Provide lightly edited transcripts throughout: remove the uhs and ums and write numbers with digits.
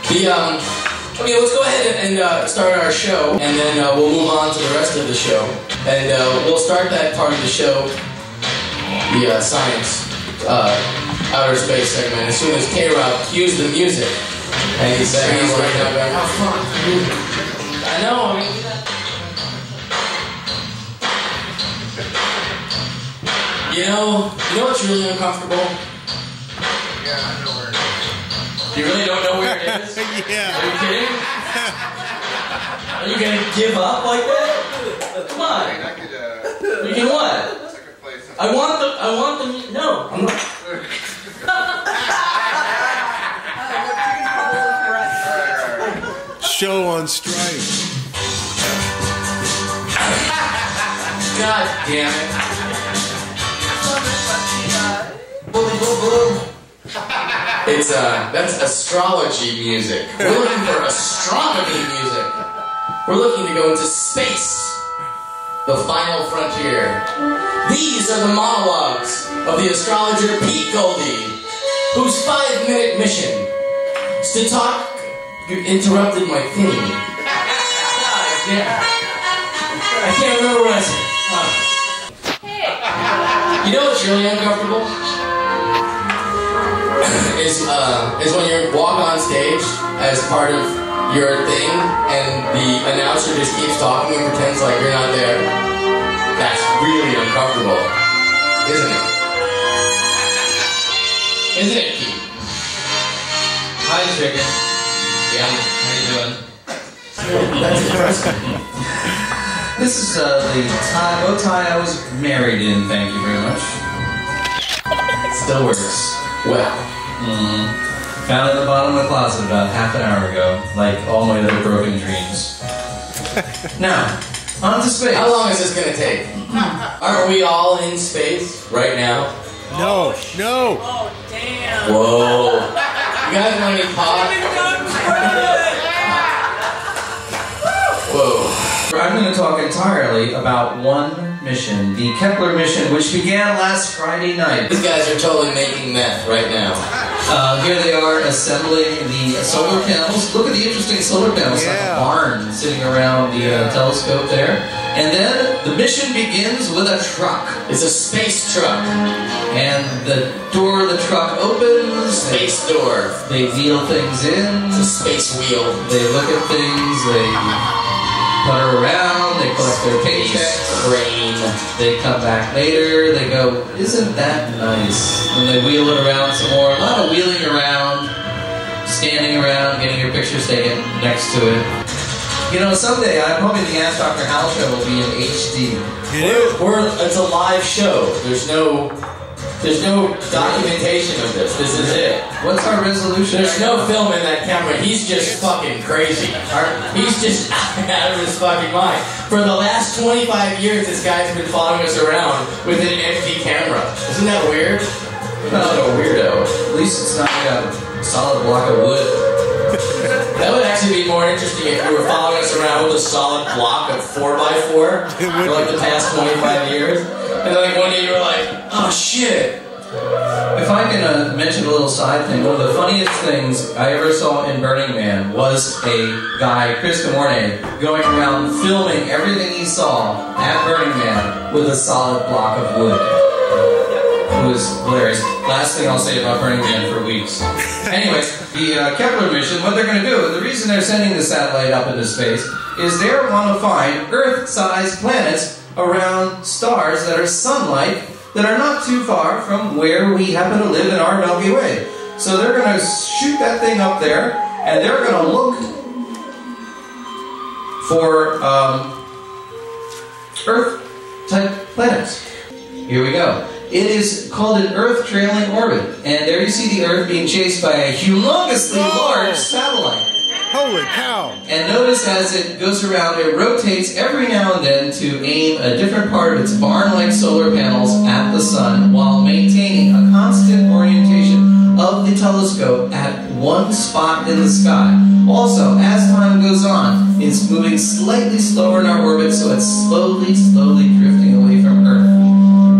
Okay, let's go ahead and start our show, and then we'll move on to the rest of the show. And we'll start that part of the show, the science, outer space segment, as soon as K-Rob cues the music. And he's right now going, oh, fuck. I know, I mean... You know what's really uncomfortable? Yeah, I know where it is. You really don't know where it is? Yeah. Are you kidding? Are you gonna give up like that? Come on. I could, You can what? I could play some. I want the, no, I'm not. Show on strike. God damn it. It's that's astrology music. We're looking for astronomy music. We're looking to go into space, the final frontier. These are the monologues of the astrologer Pete Goldie, whose 5-minute mission is to talk. You interrupted my thing. I can't remember what I said. You know what's really uncomfortable? is when you walk on stage as part of your thing and the announcer just keeps talking and pretends like you're not there. That's really uncomfortable, isn't it? Isn't it, Pete? Hi, Chicken. Yeah, how you doing? That's interesting. This is the bow tie I was married in, thank you very much. Still works. Well. Found it at the bottom of the closet about half an hour ago, like all my other broken dreams. Now, on to space. How long is this going to take? Aren't we all in space right now? No, no. Oh, damn. Whoa. You guys want any pot? Whoa. I'm going to talk entirely about one mission, the Kepler mission, which began last Friday night. These guys are totally making meth right now. Here they are assembling the solar panels. Look at the interesting solar panels, like a barn sitting around the telescope there. And then the mission begins with a truck. It's a space truck. And the door of the truck opens. Space door. They wheel things in. It's a space wheel. They look at things. They putter around. They collect their paychecks. Crane. They come back later. They go, isn't that nice? And they wheel it around some more. A lot of wheeling around, standing around, getting your pictures taken next to it. You know, someday I'm hoping the Ask Dr. Hal show will be in HD. It's a live show. There's no documentation of this. This is it. What's our resolution? There's no film in that camera. He's just fucking crazy. He's just out of his fucking mind. For the last 25 years, this guy's been following us around with an empty camera. Isn't that weird? Not a weirdo. At least it's not a solid block of wood. That would actually be more interesting if you were following us around with a solid block of 4x4 for like the past 25 years. And then like one day you were like, oh shit. If I can mention a little side thing, one of the funniest things I ever saw in Burning Man was a guy, Chris Camorne, going around filming everything he saw at Burning Man with a solid block of wood. It was hilarious. Last thing I'll say about Burning Man for weeks. Anyways, the Kepler mission, what they're going to do, and the reason they're sending the satellite up into space, is they want to find Earth-sized planets around stars that are sun-like, that are not too far from where we happen to live in our Milky Way. So they're going to shoot that thing up there, and they're going to look for Earth-type planets. Here we go. It is called an Earth trailing orbit, and there you see the Earth being chased by a humongously large satellite. Holy cow! And notice as it goes around, it rotates every now and then to aim a different part of its barn-like solar panels at the sun while maintaining a constant orientation of the telescope at one spot in the sky. Also, as time goes on, it's moving slightly slower in our orbit, so it's slowly drifting away from Earth.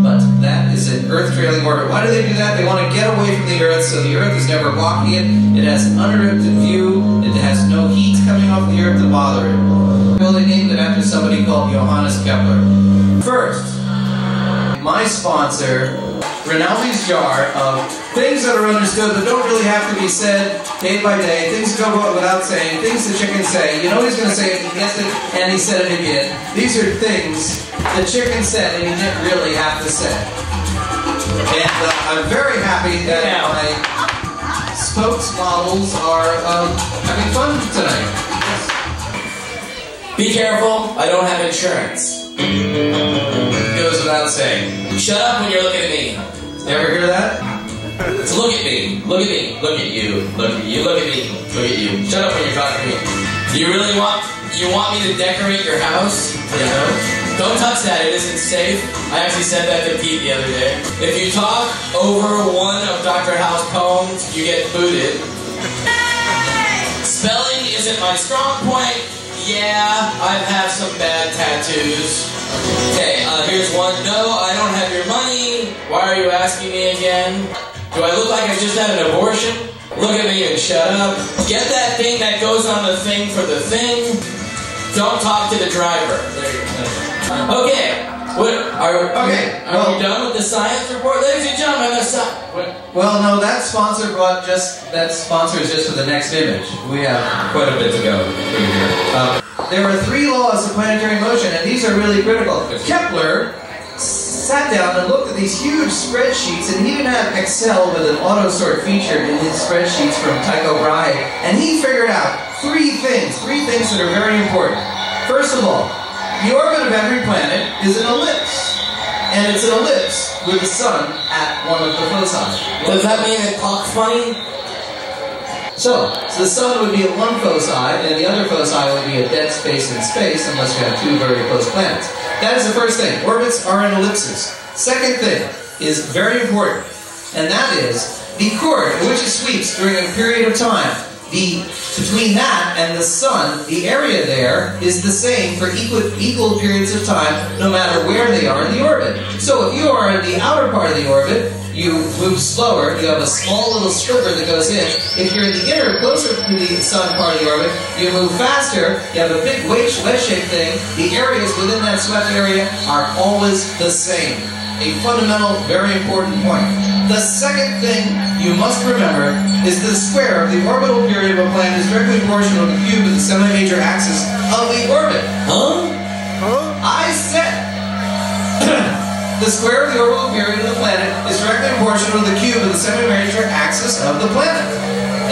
But that is an Earth trailing orbit. Why do they do that? They want to get away from the Earth so the Earth is never blocking it. It has an uninterrupted view. first, my sponsor, Rinaldi's jar of things that are understood but don't really have to be said day by day, things that go without saying, things the chickens say. You know he's going to say it, he gets it, and he said it again. These are things the chicken said and he didn't really have to say. And I'm very happy that my SpokesModels are having fun tonight. Be careful, I don't have insurance. Goes without saying. Shut up when you're looking at me. Ever hear that? Look at me. Look at me. Look at you. Look at you. Look at me. Look at you. Shut up when you're talking to me. Do you really want me to decorate your house? You know? Don't touch that. It isn't safe. I actually said that to Pete the other day. If you talk over one of Dr. Hal's poems, you get booted. Spelling isn't my strong point. Yeah, I have some bad tattoos. Okay, here's one. No, I don't have your money. Why are you asking me again? Do I look like I just had an abortion? Look at me and shut up. Get that thing that goes on the thing for the thing. Don't talk to the driver. There you go. Okay. Are we done with the science report? Ladies and gentlemen, well, no, that sponsor is just for the next image. We have quite a bit to go through here. There are 3 laws of planetary motion, and these are really critical. Kepler sat down and looked at these huge spreadsheets, and he even had Excel with an auto-sort feature in his spreadsheets from Tycho Brahe, and he figured out 3 things that are very important. First of all, the orbit of every planet is an ellipse, and it's an ellipse with the sun at one of the foci. Does that mean it talks funny? So the sun would be at one foci, and the other foci would be a dead space in space, unless you have 2 very close planets. That is the first thing. Orbits are in ellipses. Second thing is very important, and that is the chord in which it sweeps during a period of time. Between that and the sun, the area there is the same for equal periods of time, no matter where they are in the orbit. So if you are in the outer part of the orbit, you move slower, you have a small little sliver that goes in. If you're in the inner, closer to the sun part of the orbit, you move faster, you have a big wedge-shaped thing. The areas within that swept area are always the same. A fundamental, very important point. The second thing you must remember is the square of the orbital period of a planet is directly proportional to the cube of the semi-major axis of the orbit. Huh? I said the square of the orbital period of the planet is directly proportional to the cube of the semi-major axis of the planet.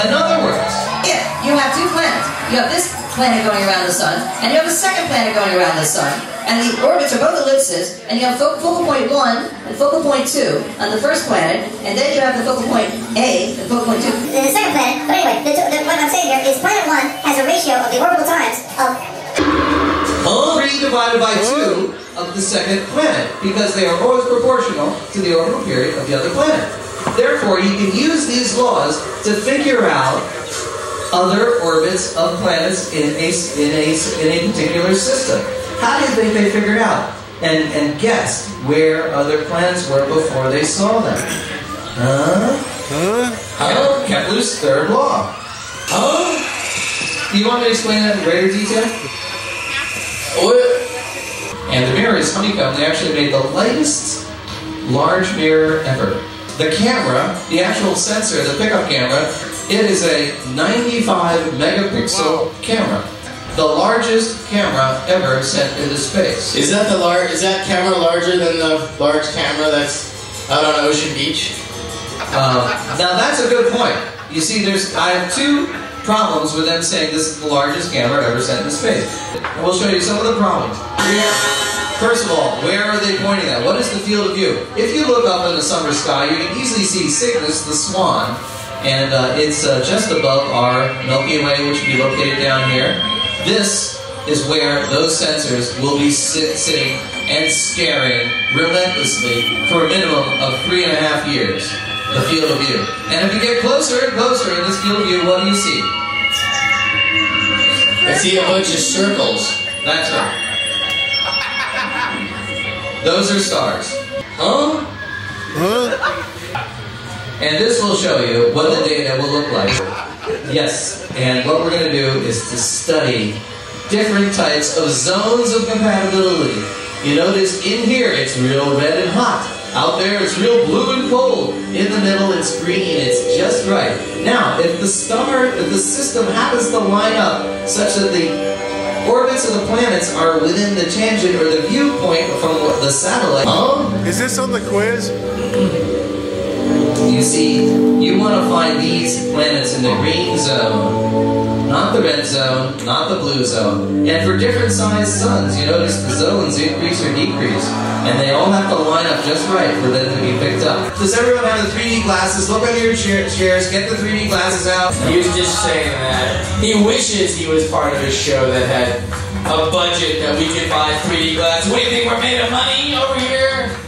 In other words, if you have 2 planets, you have this planet going around the sun, and you have a second planet going around the sun, and the orbits are both ellipses, and you have focal point 1 and focal point 2 on the first planet, and then you have the focal point A and focal point 2. The second planet, but anyway, what I'm saying here is planet 1 has a ratio of the orbital times of 3 divided by 2 of the second planet, because they are always proportional to the orbital period of the other planet. Therefore, you can use these laws to figure out other orbits of planets in a particular system. How do you think they figured out and guessed where other planets were before they saw them? Kepler's third law. Do you want me to explain that in greater detail? And the mirror is honeycomb. They actually made the lightest large mirror ever. The camera, the actual sensor, the pickup camera, it is a 95 megapixel camera. The largest camera ever sent into space. Is that camera larger than the large camera that's out on Ocean Beach? Now that's a good point. You see, I have 2 problems with them saying this is the largest camera ever sent into space. And we'll show you some of the problems. First of all, where are they pointing at? What is the field of view? If you look up in the summer sky, you can easily see Cygnus, the swan, and it's just above our Milky Way, which will be located down here. This is where those sensors will be sitting and staring relentlessly for a minimum of 3.5 years, the field of view. And if you get closer and closer in this field of view, what do you see? I see a bunch of circles. That's right. Those are stars. And this will show you what the data will look like. Yes, and what we're going to do is to study different types of zones of compatibility You notice in here it's real red and hot. Out there it's real blue and cold. In the middle it's green, it's just right. Now, if the system happens to line up such that the orbits of the planets are within the tangent or the viewpoint from the satellite. Is this on the quiz? You see, you want to find these planets in the green zone, not the red zone, not the blue zone. And for different sized suns, you notice the zones increase or decrease. And they all have to line up just right for them to be picked up. Does everyone have the 3D glasses? Look under your chairs, get the 3D glasses out. He was just saying that he wishes he was part of a show that had a budget that we could buy 3D glasses. What do you think, we're made of money over here?